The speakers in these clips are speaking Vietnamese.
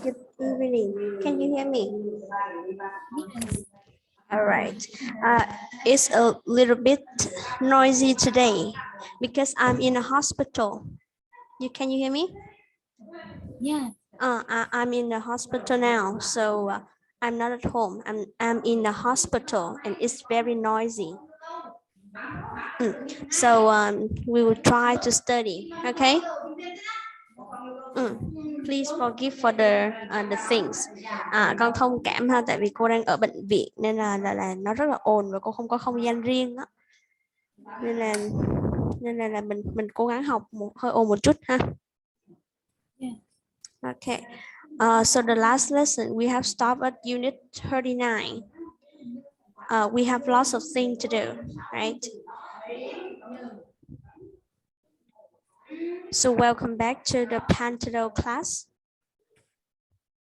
Good evening. Can you hear me? Yes. All right. It's a little bit noisy today because I'm in a hospital. Can you hear me? Yeah. I'm in the hospital now, so I'm not at home. I'm in the hospital, and it's very noisy. So we will try to study. Okay. Please forgive for the things. Con thông cảm ha, tại vì cô đang ở bệnh viện nên là nó rất là ồn và cô không có không gian riêng đó. Nên là mình cố gắng học hơi ồn một chút ha. Yeah. Okay. So the last lesson we have stopped at unit 39. We have lots of things to do, right? So welcome back to the Pantado class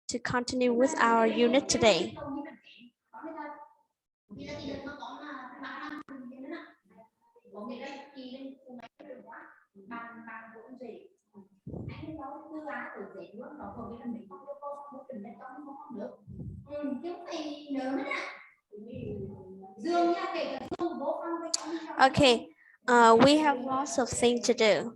to continue with our unit today. Okay, we have lots of things to do.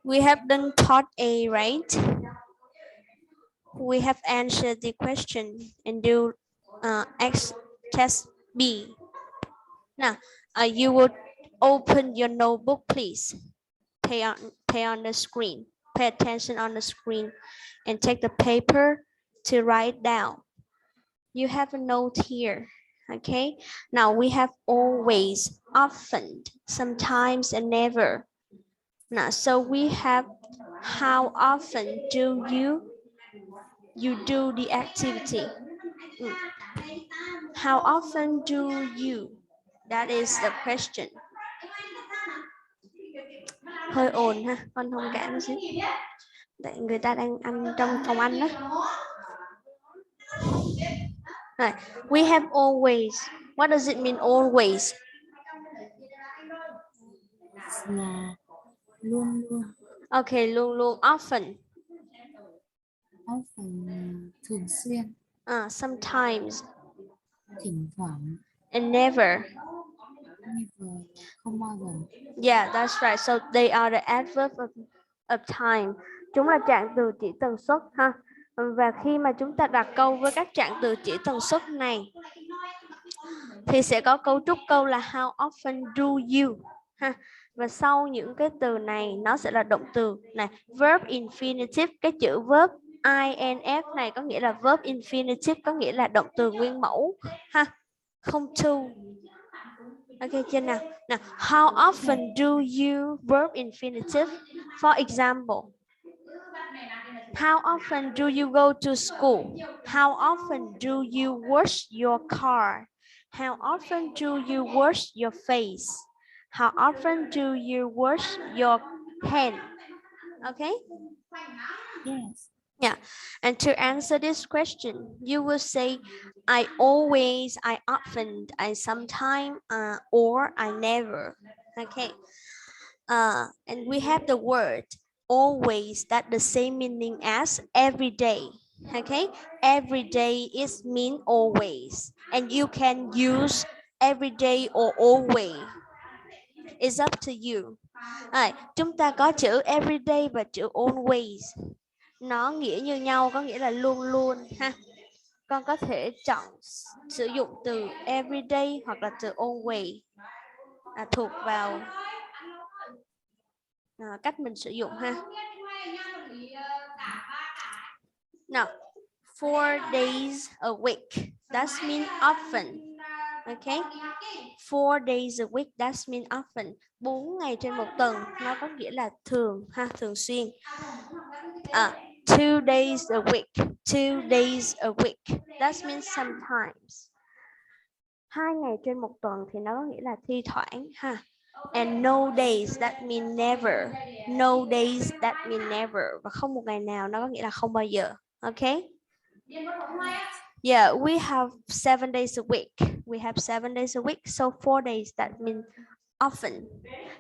We have done part A, right? We have answered the question and do test B. Now, you would open your notebook, please. Pay on the screen. Pay attention on the screen and take the paper to write down. You have a note here, okay? Now we have always, often, sometimes, and never. Now, so we have how often do you do the activity? How often do you? That is the question. Hơi ồn ha, con thông cảm một xíu. Tại người ta đang ăn trong phòng ăn đó. Right. We have always. What does it mean always? Là luôn luôn. Okay, luôn luôn. Often. Often, thường xuyên. Sometimes. Thỉnh thoảng. And never. Never, không bao giờ. Yeah, that's right. So they are the adverb of time. Chúng là trạng từ chỉ tần suất ha. Và khi mà chúng ta đặt câu với các trạng từ chỉ tần suất này thì sẽ có cấu trúc câu là how often do you ha. Và sau những cái từ này nó sẽ là động từ này, verb infinitive, cái chữ verb INF này có nghĩa là verb infinitive, có nghĩa là động từ nguyên mẫu ha, không to. Ok chưa nào? Nào, how often do you verb infinitive? For example, how often do you go to school? How often do you wash your car? How often do you wash your face? How often do you wash your hand? Okay? Yes. Yeah, and to answer this question, you will say, I always, I often, I sometime, or I never. Okay. And we have the word always that the same meaning as every day. Okay, every day is mean always, and you can use every day or always. It's up to you. Chúng ta có chữ everyday và chữ always. Nó nghĩa như nhau, có nghĩa là luôn luôn ha. Con có thể chọn sử dụng từ everyday hoặc là từ always, thuộc vào cách mình sử dụng ha. Now, 4 days a week, that's mean often. Okay, 4 days a week, that's mean often. 4 ngày trên một tuần, nó có nghĩa là thường ha, thường xuyên. 2 days a week, 2 days a week, that means sometimes. 2 ngày trên một tuần thì nó có nghĩa là thi thoảng ha. And no days, that mean never. No days, that mean never. Và không một ngày nào, nó có nghĩa là không bao giờ. Okay. Yeah, we have 7 days a week. We have 7 days a week. So 4 days, that means often.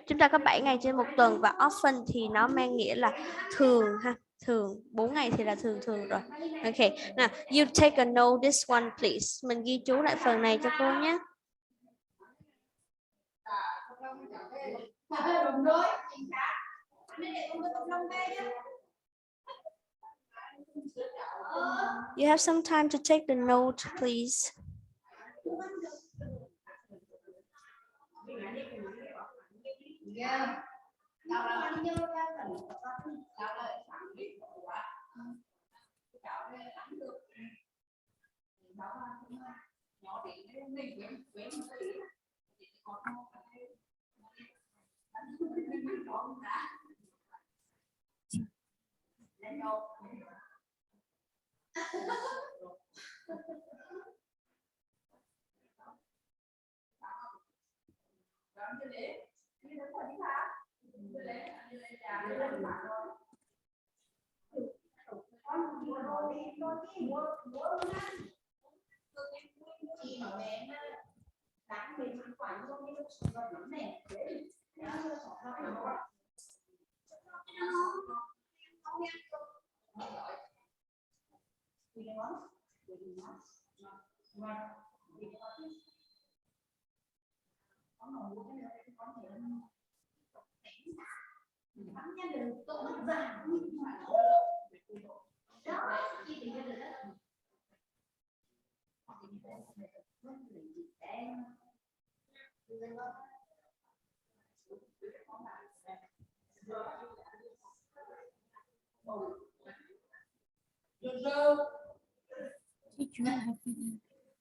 Chúng ta có 7 ngày trên một tuần và often thì nó mang nghĩa là thường ha. Thường, 4 ngày thì là thường thường rồi. Okay, now you take a note this one please. Mình ghi chú lại phần này cho cô nhé. You have some time to take the note, please.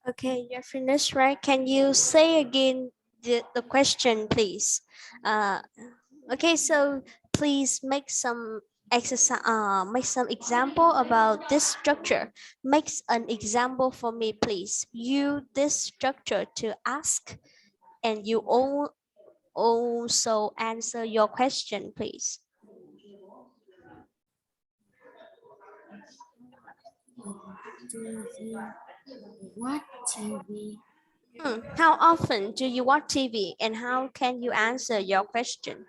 Okay, you're finished, right? Can you say again the question, please? Okay, so please make some exercise, make some example about this structure. Make an example for me, please. Use this structure to ask, and you all also answer your question, please. Watch TV. How often do you watch TV, and how can you answer your question?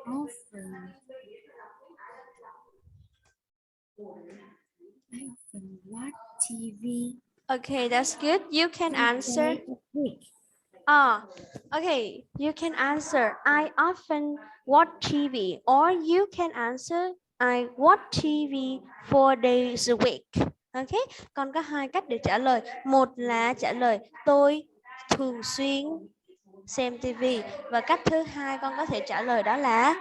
Often. I often watch TV. Okay, that's good. You can answer. Okay, you can answer, I often watch TV, or you can answer, I watch TV 4 days a week. Okay, còn có hai cách để trả lời. Một là trả lời tôi thường xuyên xem TV, và cách thứ hai con có thể trả lời đó là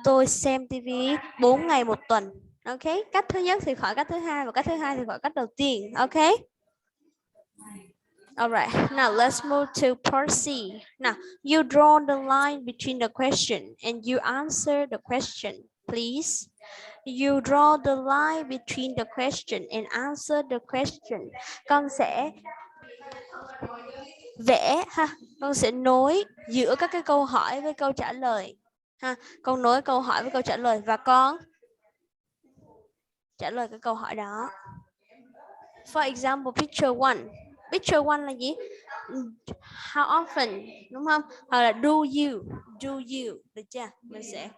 tôi xem TV 4 ngày một tuần. Ok, cách thứ nhất thì khỏi cách thứ hai, và cách thứ hai thì khỏi cách đầu tiên. Ok. All right, now let's move to part C. Now, you draw the line between the question and you answer the question, please. You draw the line between the question and answer the question. Con sẽ vẽ ha, con sẽ nối giữa các cái câu hỏi với câu trả lời ha. Con nối câu hỏi với câu trả lời và con trả lời cái câu hỏi đó. For example, picture one. Picture one là gì? How often, đúng không? Hoặc là do you, được chưa? Mình sẽ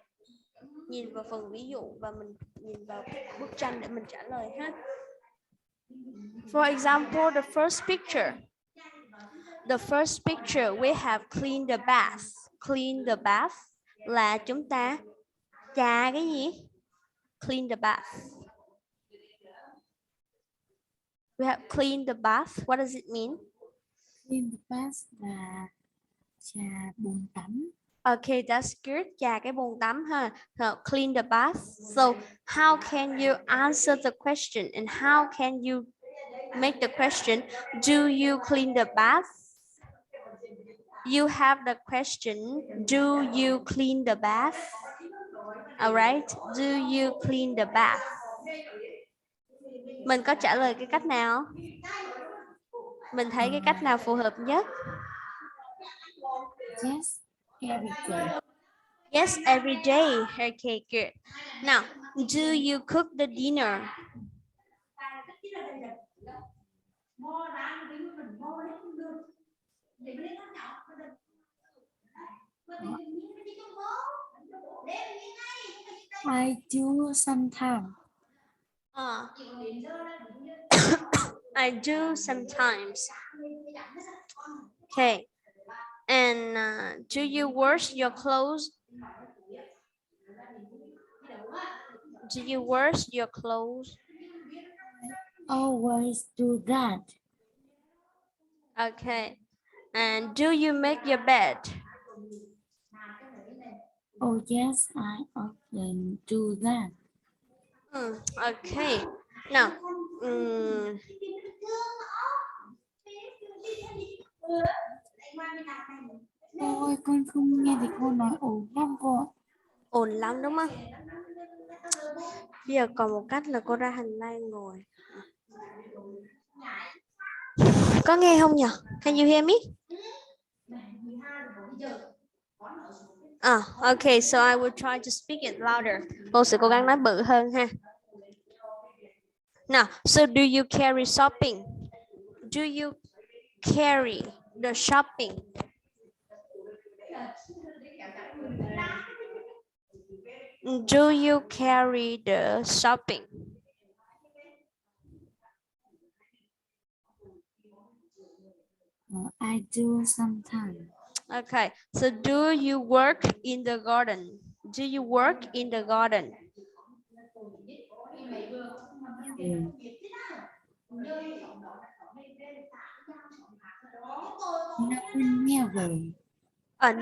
nhìn vào phần ví dụ và mình nhìn vào bức tranh để mình trả lời ha. For example, the first picture. The first picture we have cleaned the bath. Clean the bath là chúng ta chà cái gì? Clean the bath. We have cleaned the bath. What does it mean? Clean the bath là trà bồn tắm. Okay, that's good. Chà cái bồn tắm ha. So, clean the bath. So, how can you answer the question and how can you make the question? Do you clean the bath? You have the question. Do you clean the bath? All right. Do you clean the bath? Mình có trả lời cái cách nào? Mình thấy cái cách nào phù hợp nhất? Yes, every day. Yes, every day. Okay, good. Now, do you cook the dinner? I do sometimes. I do sometimes. Okay. And do you wash your clothes? Do you wash your clothes? Always do that. Okay. And do you make your bed? Oh yes, I often do that. Okay. Now, Ôi, con không nghe thì cô nói ổn lắm cô ạ. ồn lắm đúng không? Bây giờ còn một cách là cô ra hành lang ngồi. Có nghe không nhỉ? Can you hear me? Okay, so I will try to speak it louder. Cô sẽ cố gắng nói bự hơn ha. Now, so do you carry shopping? Do you carry the shopping? Do you carry the shopping? I do sometimes. Okay, so do you work in the garden? Do you work in the garden? No, never.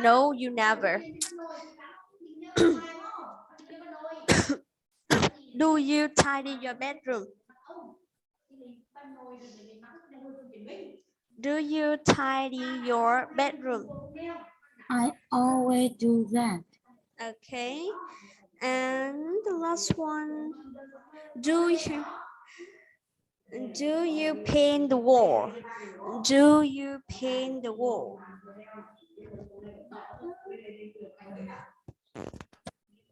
No, you never. Do you tidy your bedroom? Do you tidy your bedroom? I always do that. Okay. And the last one. Do you paint the wall? Do you paint the wall?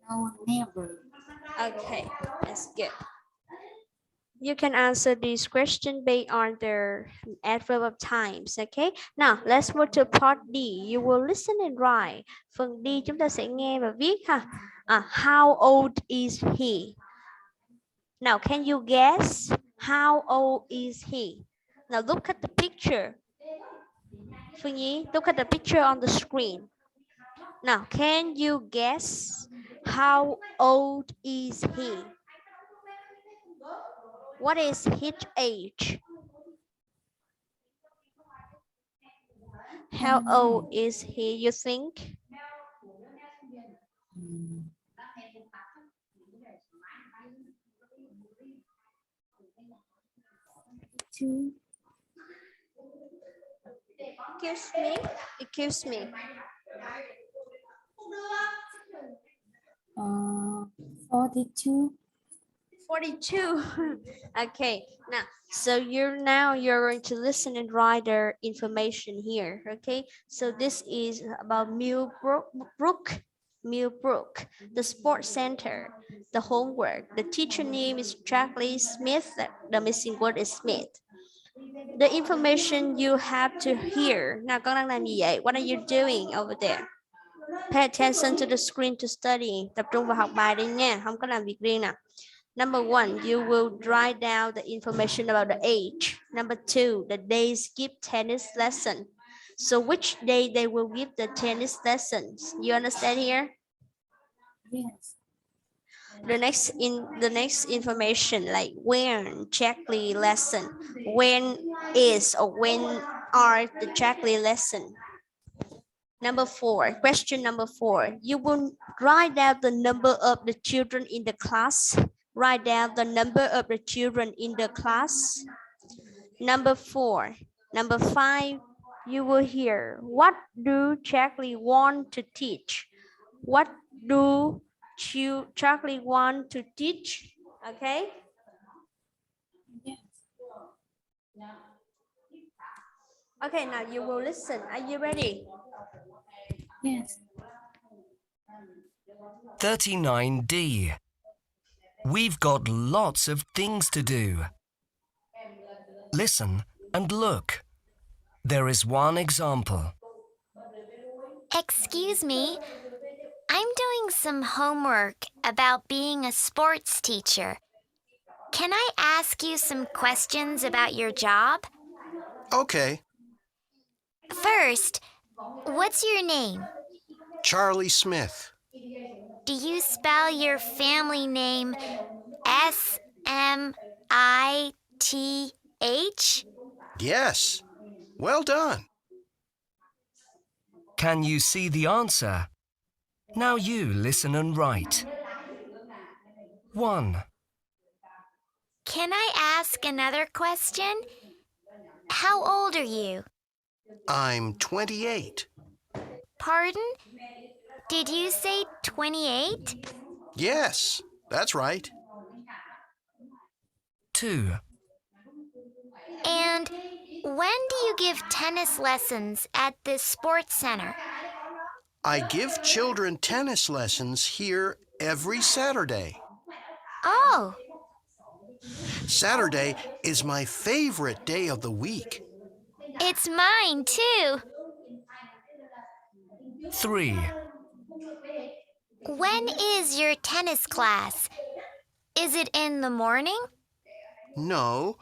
No, never. Okay, that's good. You can answer this question based on the adverb of times. Okay. Now let's move to part D. You will listen and write. Phần D chúng ta sẽ nghe và viết ha. How old is he? Now can you guess how old is he? Now look at the picture. Phương Nhi, look at the picture on the screen. Now can you guess how old is he? What is his age? How old is he, you think? Two. Excuse me. 42. 42. Okay, now, so you're going to listen and write the information here. Okay, so this is about Millbrook. Millbrook. The sports center. The homework. The teacher name is Charlie Smith. The missing word is Smith. The information you have to hear. Nào con đang làm gì vậy? What are you doing over there? Pay attention to the screen to study. Tập trung vào học bài đi nha, không có làm việc riêng nào. Number one, you will write down the information about the age. Number two, the days give tennis lesson. So which day they will give the tennis lessons? You understand here? Yes. The next information like when Jackie lesson, when is or when are the Jackie lesson. Number four, question number four, you will write down the number of the children in the class. Write down the number of the children in the class. Number four, number five, you will hear, what do Jackie want to teach? What do Charlie want to teach? Okay. Yes. Okay, now you will listen. Are you ready? Yes. 39D. We've got lots of things to do. Listen and look. There is one example. Excuse me, I'm doing some homework about being a sports teacher. Can I ask you some questions about your job? Okay, First, what's your name? Charlie Smith. Do you spell your family name S-M-I-T-H? Yes, well done. Can you see the answer? Now you listen and write. 1, Can I ask another question? How old are you? I'm 28. Pardon? Did you say 28? Yes, that's right. 2, And when do you give tennis lessons at this sports center? I give children tennis lessons here every Saturday. Oh, Saturday is my favorite day of the week. it's mine too. 3, When is your tennis class? Is it in the morning? No,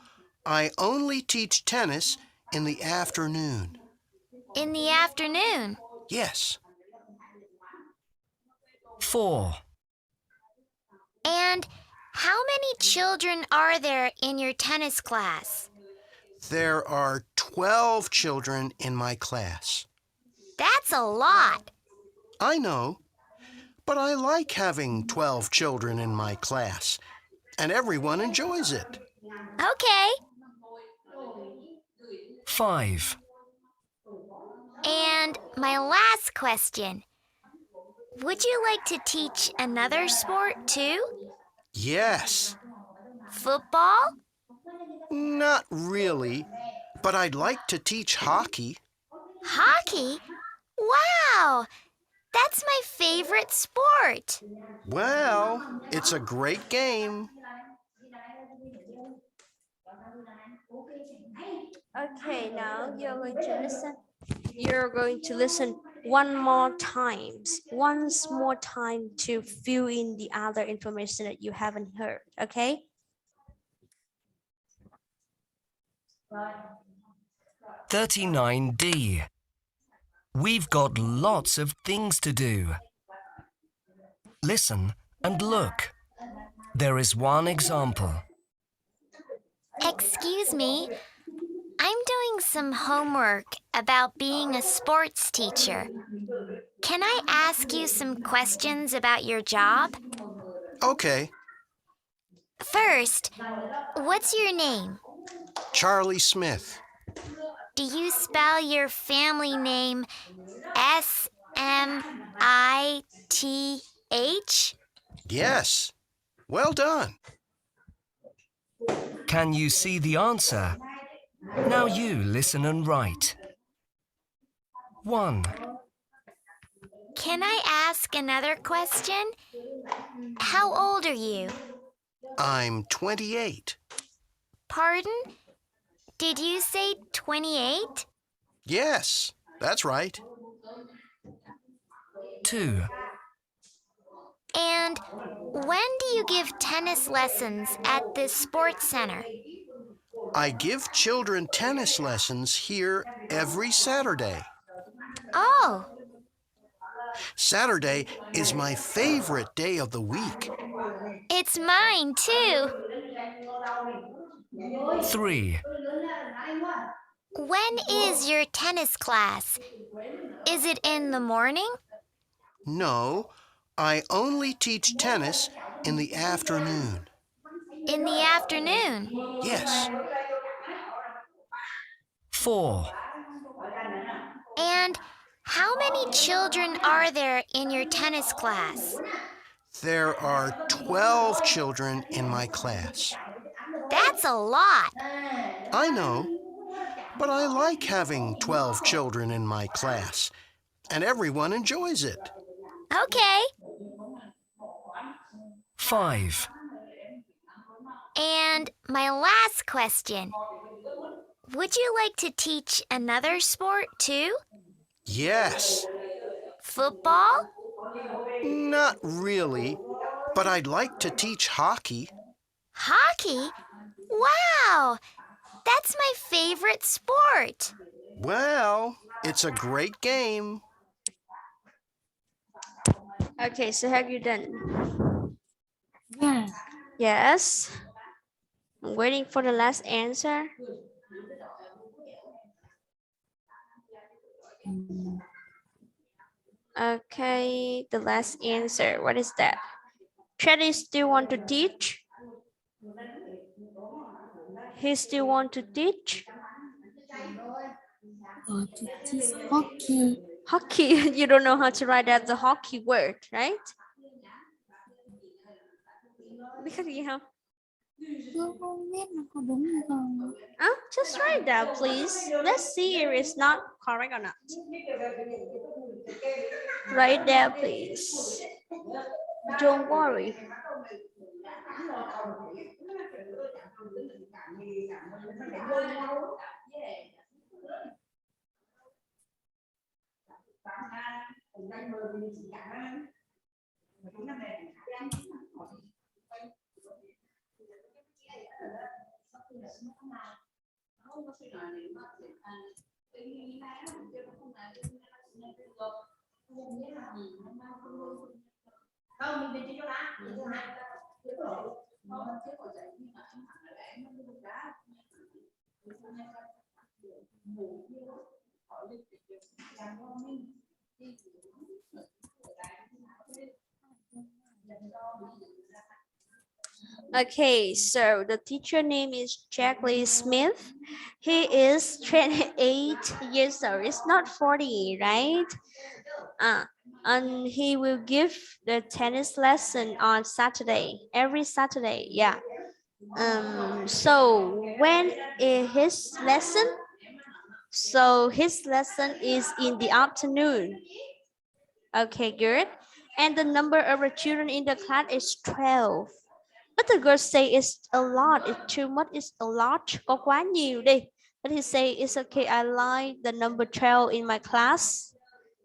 I only teach tennis in the afternoon. In the afternoon? Yes, 4, And how many children are there in your tennis class? there are 12 children in my class. That's a lot. I know, but I like having 12 children in my class, and everyone enjoys it. Okay. 5, And my last question. Would you like to teach another sport too? Yes, Football? not really, but I'd like to teach hockey. Hockey? Wow! That's my favorite sport. Well, it's a great game. Okay, now you're going to listen. You're going to listen once more time to fill in the other information that you haven't heard. Okay. 39D. We've got lots of things to do. Listen and look. There is one example. Excuse me, I'm doing some homework about being a sports teacher. Can I ask you some questions about your job? Okay, First, what's your name? Charlie Smith. Do you spell your family name S-M-I-T-H? Yes, well done. Can you see the answer? Now you listen and write. 1, Can I ask another question? How old are you? I'm 28. Pardon? Did you say 28? Yes, that's right. 2, And when do you give tennis lessons at this sports center? I give children tennis lessons here every Saturday. Oh, Saturday is my favorite day of the week. it's mine too. 3, When is your tennis class? Is it in the morning? No, I only teach tennis in the afternoon. In the afternoon? Yes, 4, And how many children are there in your tennis class? there are 12 children in my class. That's a lot. I know, but I like having 12 children in my class, and everyone enjoys it. Okay. 5, And my last question. Would you like to teach another sport too? Yes, Football? not really, but I'd like to teach hockey. Hockey? Wow! That's my favorite sport. Well, it's a great game. Okay, so have you done? Yeah. Yes. I'm waiting for the last answer. Mm, Okay, the last answer. What is that? Teddy still want to teach? He still want to teach? or to teach hockey. Hockey, you don't know how to write out the hockey word, right? Biết khác gì không? Tôi không biết nó có đúng hay không. Just write that, please. Let's see if it's not correct or not. Write there, please. Don't worry. Okay, so the teacher name is Jackie Smith. He is 28 years old. It's not 40, right? And he will give the tennis lesson on Saturday, every Saturday. Yeah. So when is his lesson? So his lesson is in the afternoon. Okay, good. And the number of the children in the class is 12. But the girl say it's a lot, it's too much, it's a lot, có quá nhiều đi. But he say it's okay, I like the number 12 in my class.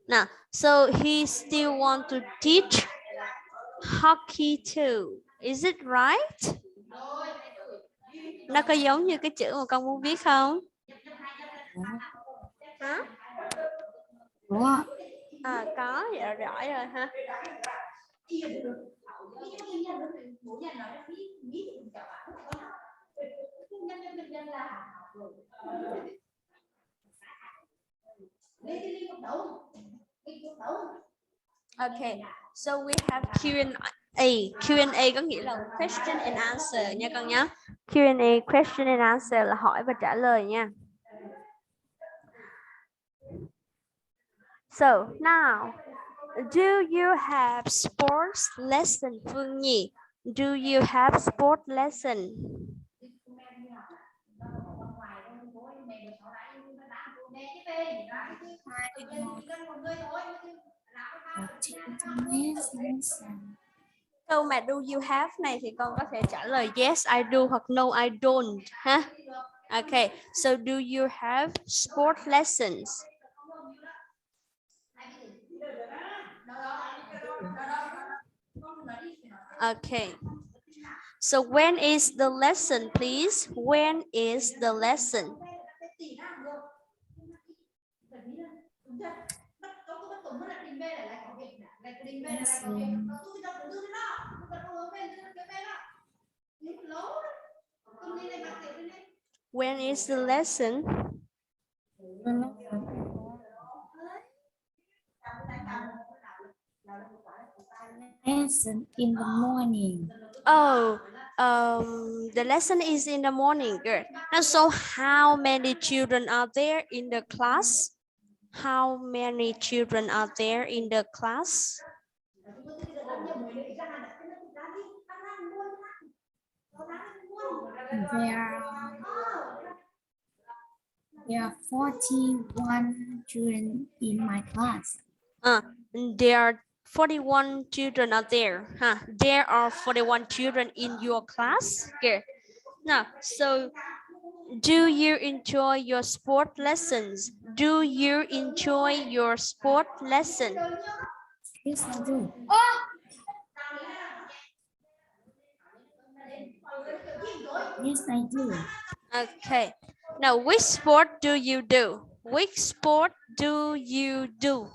Now, so he still want to teach hockey too. Is it right? Nó có giống như cái chữ mà con muốn viết không? Hả? Đúng ạ. Có, vậy là giỏi rồi ha. Okay, so we have Q&A. Q&A có nghĩa là question and answer nha con nhé. Q&A, question and answer là hỏi và trả lời nha. So now, do you have sports lesson, Phương Nhi? Do you have sport lesson? Attend the next lesson. Câu mà do you have này thì con có thể trả lời yes I do hoặc no I don't ha. Okay, so do you have sport lessons? Okay. So when is the lesson, please? When is the lesson? Lesson. When is the lesson? Lesson in the morning. Oh, the lesson is in the morning. Good. Now, so how many children are there in the class? How many children are there in the class? There are 41 children in my class. There are 41 children out there. Huh? There are 41 children in your class. Good. Now, so do you enjoy your sport lessons? Do you enjoy your sport lesson? Yes, I do. Yes, I do. Okay. Now, which sport do you do? Which sport do you do?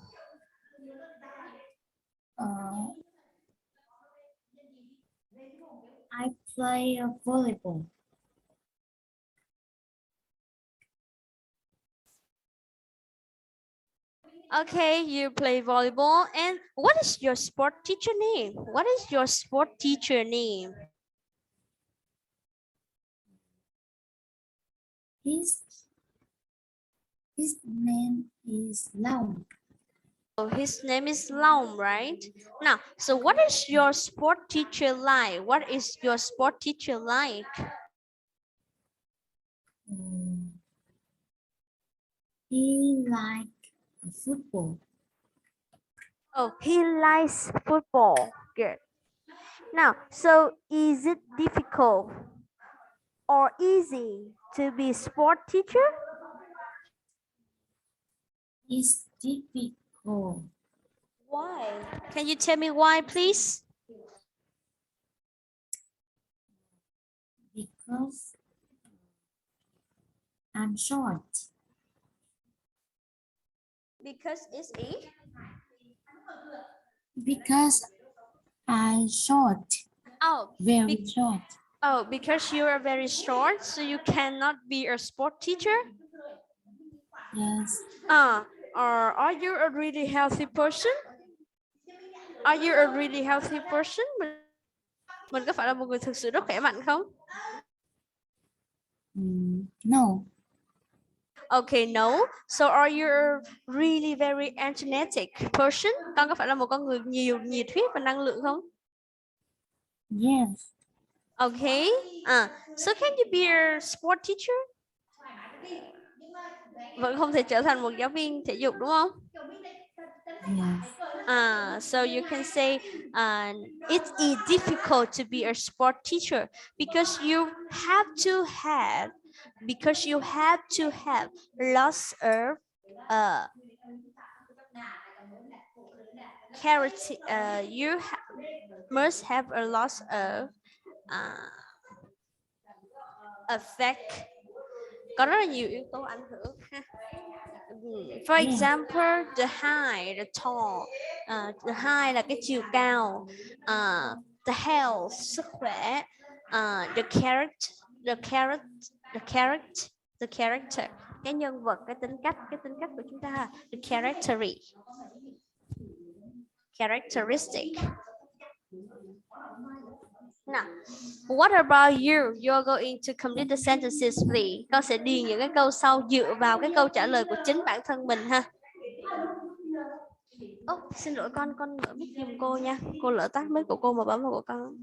I play volleyball. Okay, you play volleyball. And what is your sport teacher name? What is your sport teacher name? His name is Long. Oh, his name is Long, right? Now, so what is your sport teacher like? What is your sport teacher like? He likes football. Oh, he likes football. Good. Now, so is it difficult or easy to be sport teacher? It's difficult Why? Can you tell me why, please? because I'm short. Because it's a Because I'm short. oh Very short. oh because you are very short, so you cannot be a sport teacher. Yes. Or are you a really healthy person? Are you a really healthy person? Mình có phải là một người thực sự rất khỏe mạnh không? No. Okay, no. So are you a really very energetic person? Con có phải là một con người nhiều nhiệt huyết và năng lượng không? Yes. Okay. So can you be a sport teacher? Vẫn không thể trở thành một giáo viên thể dục đúng không? Yes. So you can say it is difficult to be a sport teacher because you have to have lots of character. Must have a lot of effect. Có rất là nhiều yếu tố ảnh hưởng ha. For example, the high, the tall. The high là cái chiều cao. The health, sức khỏe. The character, cái nhân vật, cái tính cách của chúng ta. The characteristic. Now, what about you? You're going to complete the sentences, please. Con sẽ điền những cái câu sau dựa vào cái câu trả lời của chính bản thân mình ha. Xin lỗi con mở mic giùm cô nha. Cô lỡ tắt mic của cô mà bấm vào của con.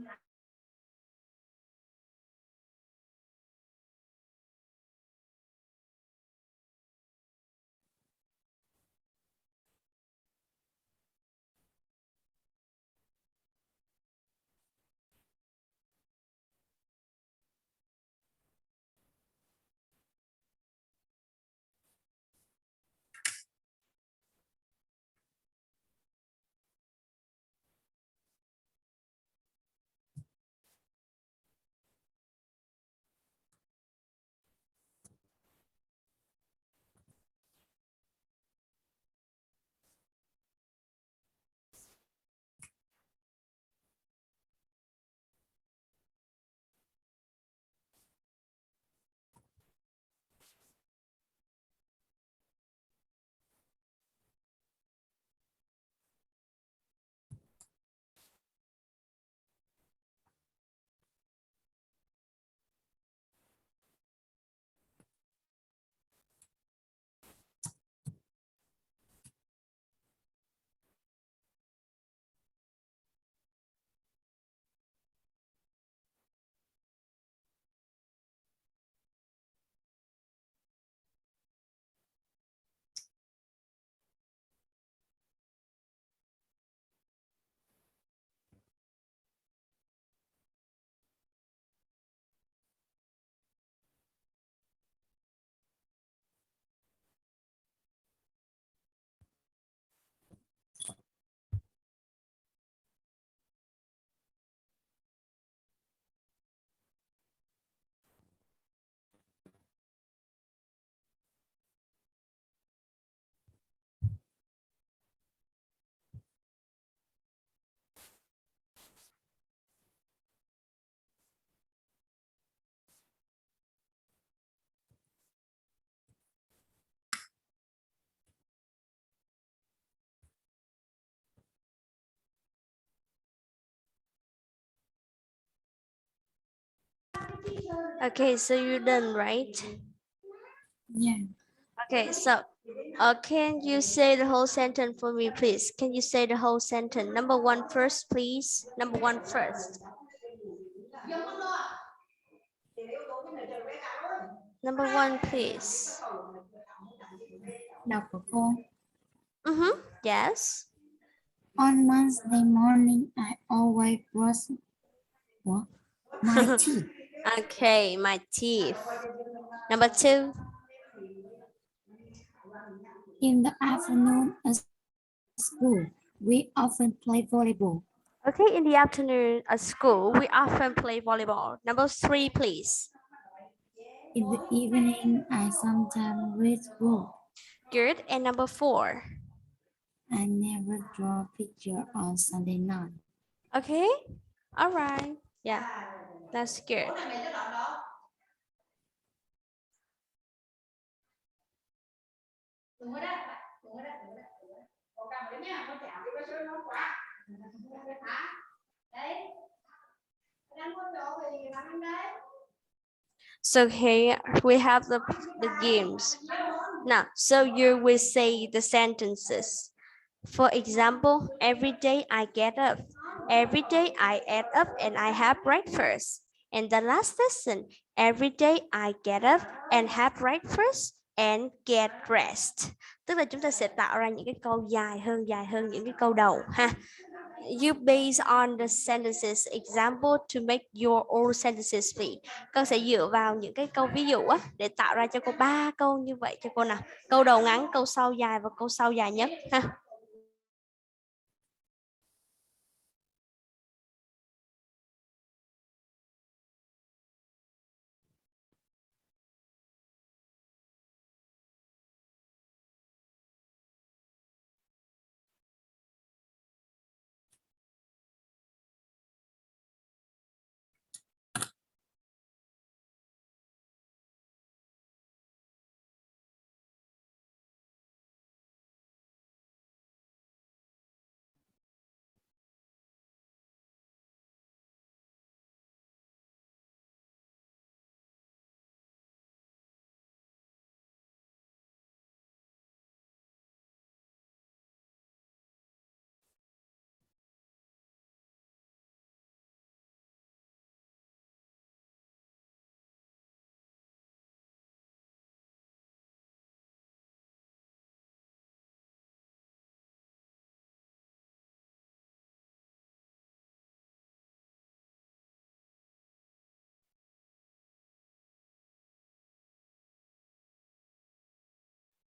Okay, so you're done, right? Yeah. Okay, so can you say the whole sentence for me, please? Can you say the whole sentence? Number one first, please. Number one first. Number one, please. Đọc của cô. Yes. On Wednesday morning, I always brush my teeth. Okay, my teeth. Number two. In the afternoon at school, we often play volleyball. Okay, in the afternoon at school, we often play volleyball. Number three, please. In the evening, I sometimes read books. Good. And number four. I never draw picture on Sunday night. Okay. All right. Yeah, that's good. So here we have the games. Now, so you will say the sentences. For example, every day I get up. Every day I get up and I have breakfast. And the last lesson, every day I get up and have breakfast and get rest. Tức là chúng ta sẽ tạo ra những cái câu dài hơn những cái câu đầu ha. You base on the sentences example to make your own sentences free. Con sẽ dựa vào những cái câu ví dụ á để tạo ra cho cô 3 câu như vậy cho cô nào. Câu đầu ngắn, câu sau dài và câu sau dài nhất ha.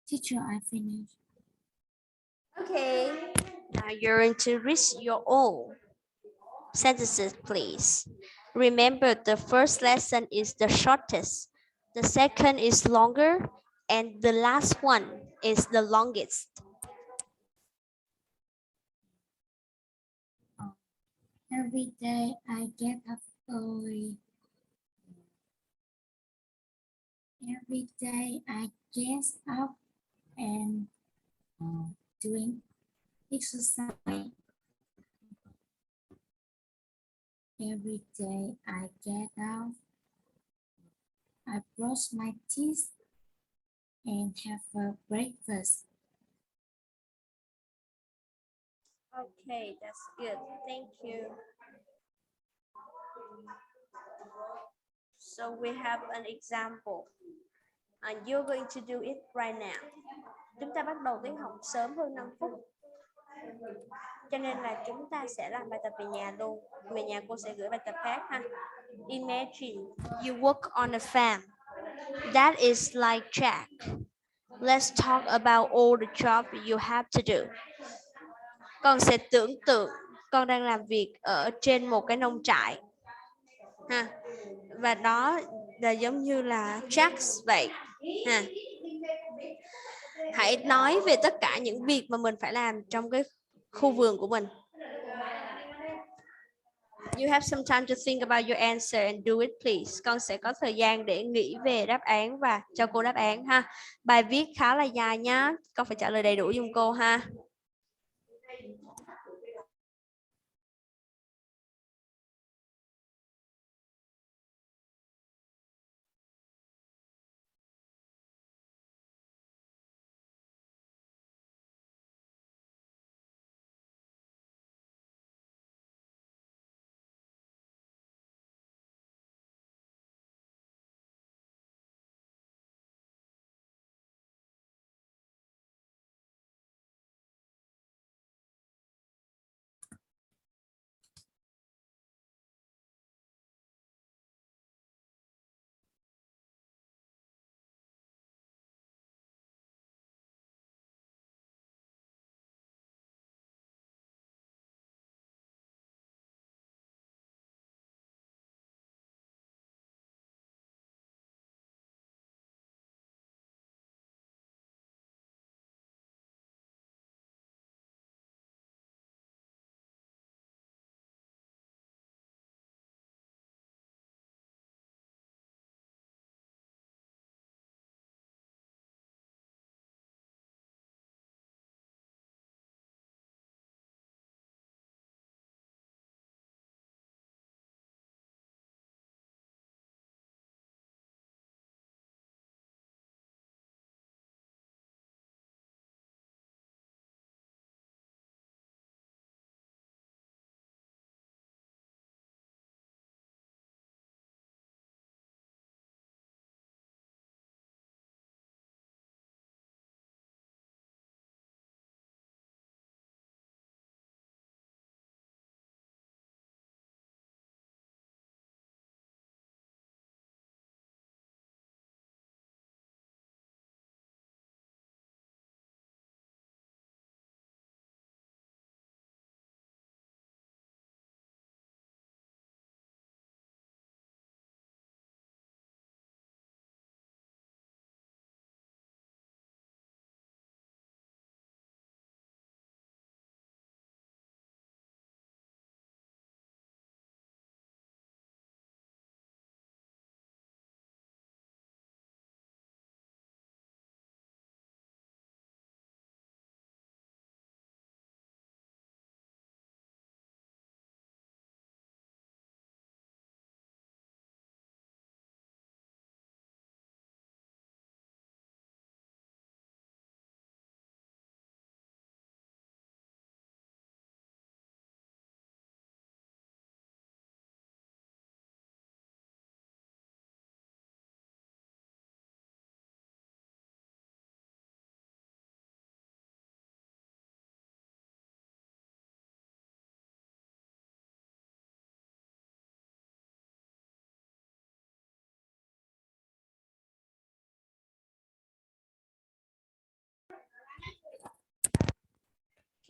Teacher, I finished. Okay. Now you're going to read your own sentences, please. Remember, the first lesson is the shortest, the second is longer, and the last one is the longest. Every day I get up early. Every day I get up and doing exercise. Every day I get up, I brush my teeth and have a breakfast. Okay, that's good. Thank you. So we have an example. And you're going to do it right now. Chúng ta bắt đầu tiếng học sớm hơn 5 phút. Cho nên là chúng ta sẽ làm bài tập về nhà luôn. Về nhà cô sẽ gửi bài tập khác ha. Imagine you work on a farm. That is like Jack. Let's talk about all the job you have to do. Con sẽ tưởng tượng con đang làm việc ở trên một cái nông trại. Ha. Và đó là giống như là Jack vậy. Ha. Hãy nói về tất cả những việc mà mình phải làm trong cái khu vườn của mình. You have some time to think about your answer and do it, please. Con sẽ có thời gian để nghĩ về đáp án và cho cô đáp án ha. Bài viết khá là dài nhá. Con phải trả lời đầy đủ giùm cô ha.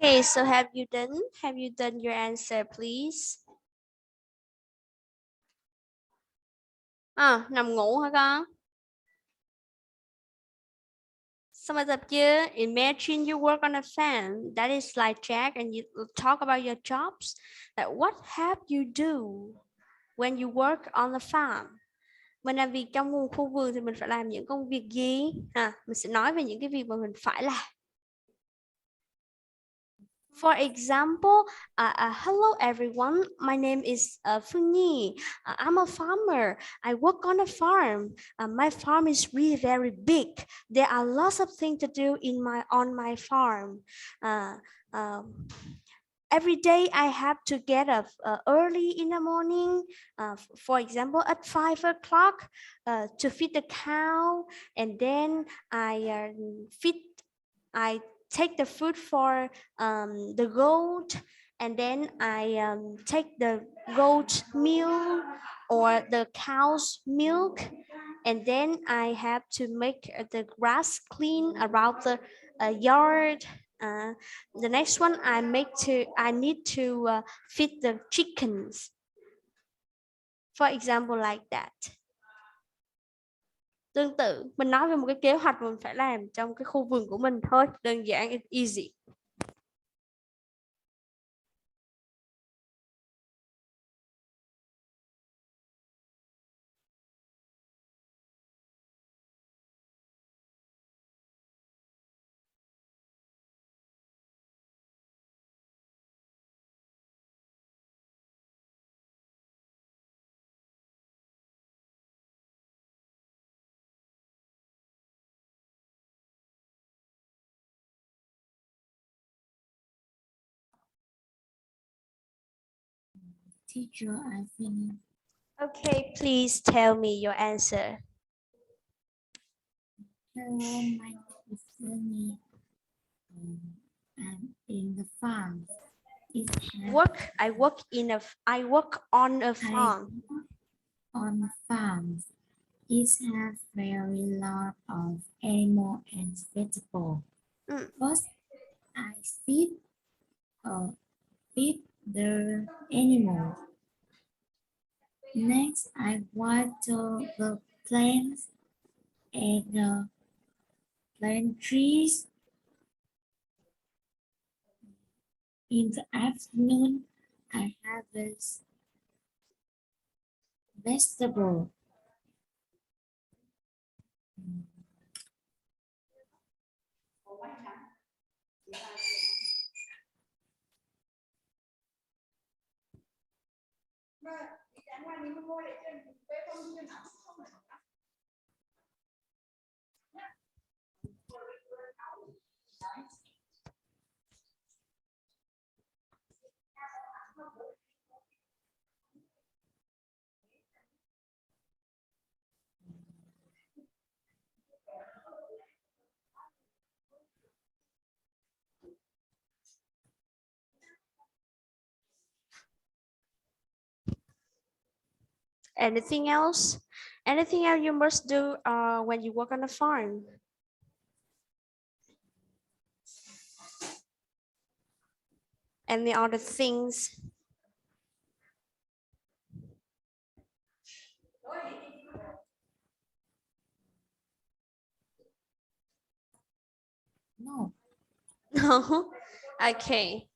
Okay, so have you done your answer, please? Nằm ngủ hả con? Xong bài tập chưa? Imagine you work on a farm. That is like Jack, and you talk about your jobs. Like what have you do when you work on the farm? Mình làm việc trong một khu vườn thì mình phải làm những công việc gì? Mình sẽ nói về những cái việc mà mình phải làm. For example, hello everyone, my name is Phương Nhi. I'm a farmer. I work on a farm. My farm is really very big. There are lots of things to do on my farm. Every day I have to get up early in the morning, for example, at 5 o'clock to feed the cow, and then I take the food for the goat, and then I take the goat milk or the cow's milk, and then I have to make the grass clean around the yard. The next one I need to feed the chickens. For example, like that. Tương tự, mình nói về một cái kế hoạch mình phải làm trong cái khu vườn của mình thôi, đơn giản, easy. Teacher, I finished. Okay, please tell me your answer. Hello, my name is Sunny. I'm in the farm. I work on a farm. On the farm. It has very lot of animal and vegetable. First, I feed the animals. Next, I water the plants and plant trees. In the afternoon, I harvest vegetable. Anything else? Anything else you must do when you work on a farm? Any other things? No. No. Okay.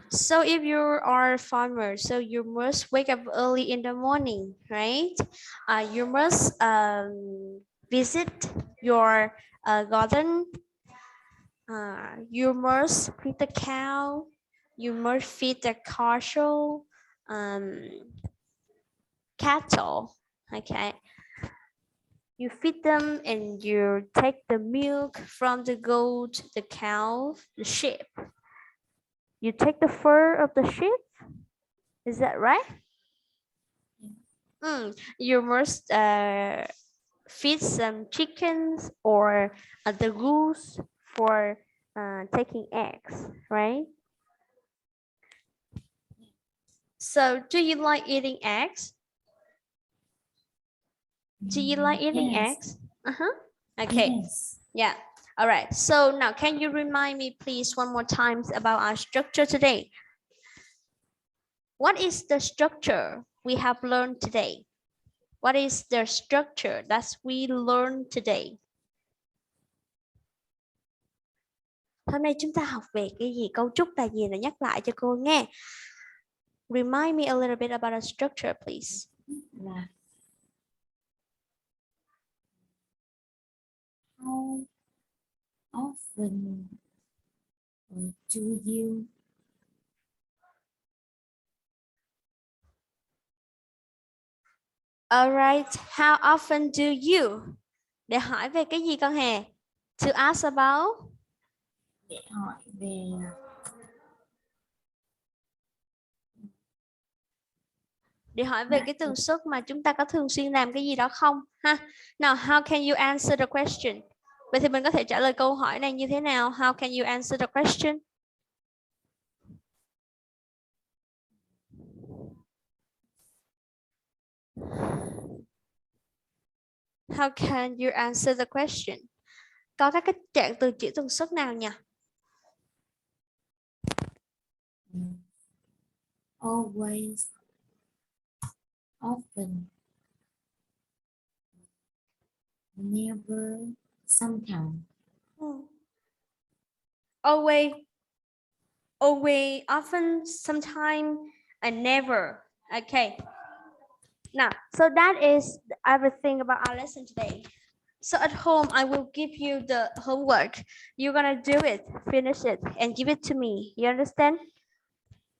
So if you are a farmer, so you must wake up early in the morning, right? You must visit your garden. You must feed the cow. You must feed the cattle. Okay. You feed them and you take the milk from the goat, the cow, the sheep. You take the fur of the sheep. Is that right? You must feed some chickens or the goose for taking eggs, right? So do you like eating eggs? Do you like eating eggs? Okay. Yes. Yeah. All right, so now can you remind me please one more time about our structure today? What is the structure we have learned today? What is the structure that we learned today? Hôm nay chúng ta học về cái gì? Cấu trúc là gì? Nào nhắc lại cho cô nghe. Remind me a little bit about a structure, please. Là how often do you All right, how often do you? Để hỏi về cái gì con Hè? To ask about? để hỏi về Để hỏi về cái tần suất mà chúng ta có thường xuyên làm cái gì đó không ha? Now, how can you answer the question? Vậy thì mình có thể trả lời câu hỏi này như thế nào? How can you answer the question? How can you answer the question? Có các cái trạng từ chỉ tần suất nào nhỉ? always, often, never, sometimes. Always, often, sometime, and never. Okay. Now, so that is everything about our lesson today. So at home, I will give you the homework. You're gonna do it, finish it, and give it to me. You understand?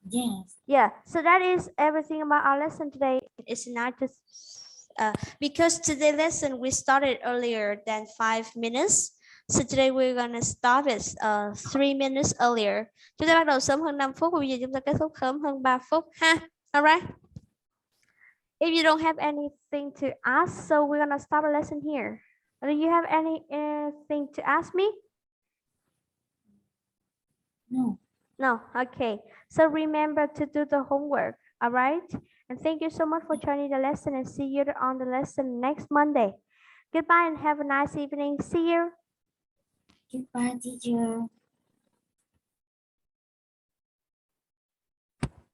Yes. Yeah. So that is everything about our lesson today. It's not just because today's lesson we started earlier than 5 minutes. So today we're gonna start it 3 minutes earlier. Chúng ta bắt đầu sớm hơn 5 phút và bây giờ chúng ta kết thúc sớm hơn 3 phút ha. Alright. If you don't have anything to ask, so we're gonna start a lesson here. Do you have anything to ask me? No. No. Okay. So remember to do the homework. All right. And thank you so much for joining the lesson and see you on the lesson next Monday. Goodbye and have a nice evening. See you. Goodbye, teacher.